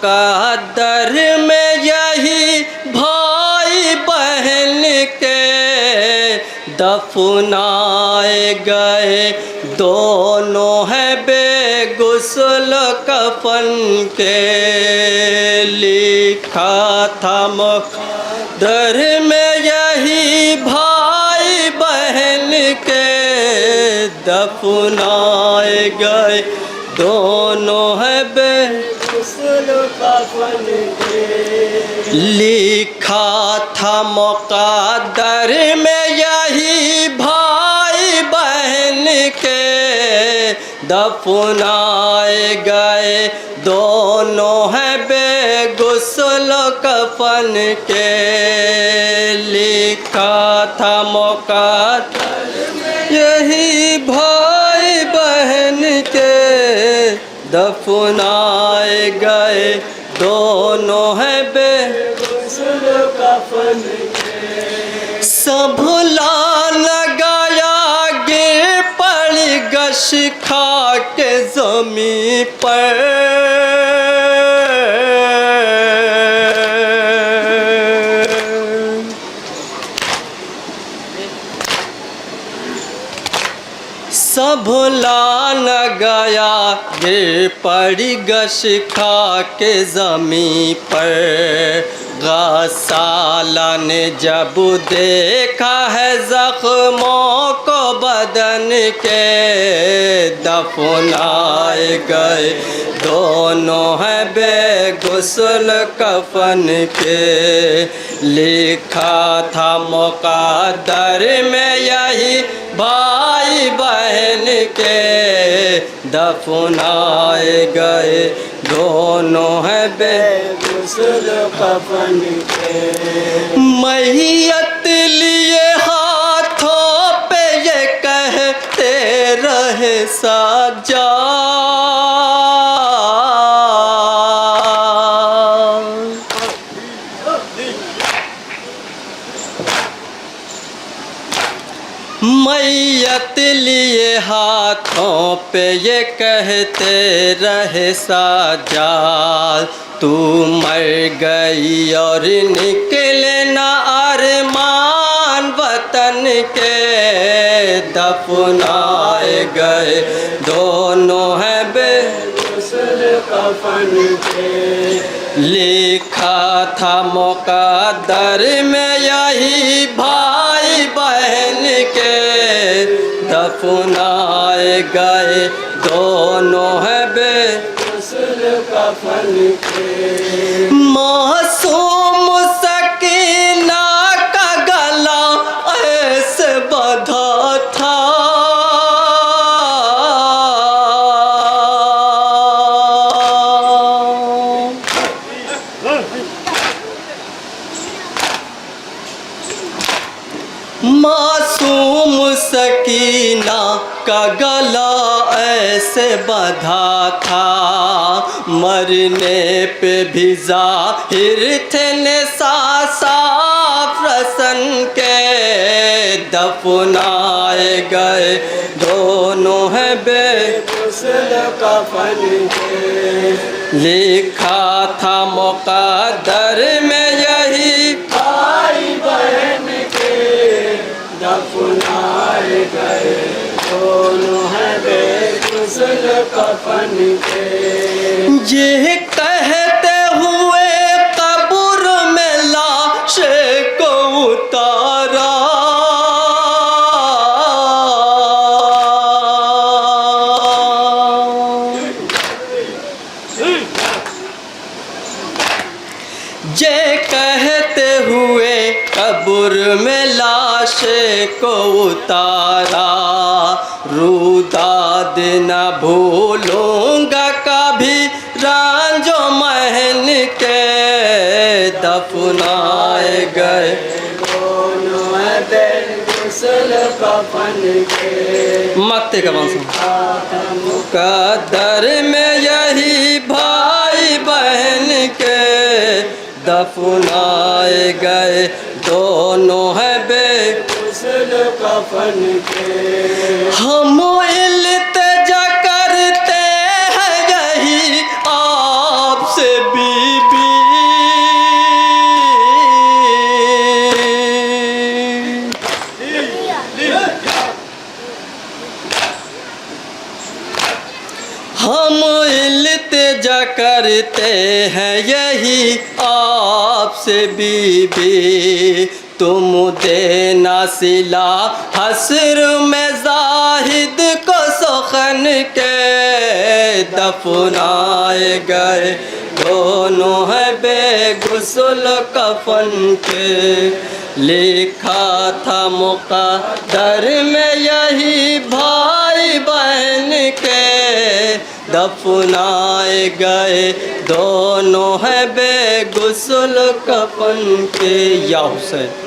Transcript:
मुकद्दर में यही भाई बहन के दफनाए गए दोनों है बेगुस्ल कफन के। लिखा था मुकद्दर में यही भाई बहन के दफनाए गए दोनों है बेगुस्ल कफन के। लिखा था मुकद्दर में यही भाई बहन के दफनाए गए दोनों है बेगुस्ल कफन के। लिखा था मुकद्दर यही भाई बहन के दफनाए गए दोनों है बेगुस्ल कफन के। सब लान गया गिर पड़ गश खा के ज़मीं पर। सब लान गया गिर पड़ी गश खा के ज़मीं पर। गसाला ने जब देखा है ज़ख्मों को बदन के दफनाए गए दोनों है बेगुस्ल कफन के। लिखा था मुकद्दर में यही भाई बहन के दफनाए गए दोनों है बेगुस्ल कफन के। मैयत लिए हाथों पे ये कहते रहे साजा मैयत लिए हाथों पे ये कहते रहे साजाद तू मर गई और निकले ना अरमान वतन के दफनाए गए दोनों है बेगुस्ल कफन के। लिखा था मुकद्दर में यही भाई बहन के दफनाए गए दोनों है बेगुस्ल कफन के। मासूम सकीना का गला ऐसे बंधा था मासूम सकीना का गला ऐसे बंधा था। मरने पे भी ज़ाहिर थे साफ रसन के दफनाए गए दोनों है बेगुस्ल कफन के। लिखा था मुकद्दर में यही भाई बहन के दफनाए गए दोनों है बेगुस्ल कफन के। ये कहते हुए कब्र में लाश को उतारा ये कहते हुए कब्र में लाश को उतारा रुदाद न भूलूंगा कभी रांझो महन के दफनाए गए दोनों है बेगुस्ल कफन के। मक्ते का मुकद्दर में यही भाई बहन के दफनाए गए दोनों है बेगुस्ल कफन के। हम इल्तिजा करते हैं यही आपसे भी हम इल्तिजा करते हैं यही आपसे बीबी, तुम देना सिला हसर में जाहिद को सुखन के, दफनाए गए दोनों है बेगुसल कफन के। लिखा था मुक़द्दर में यही भाई बहन के, दफनाए गए दोनों है बेगुसल कफन के। या हुसैन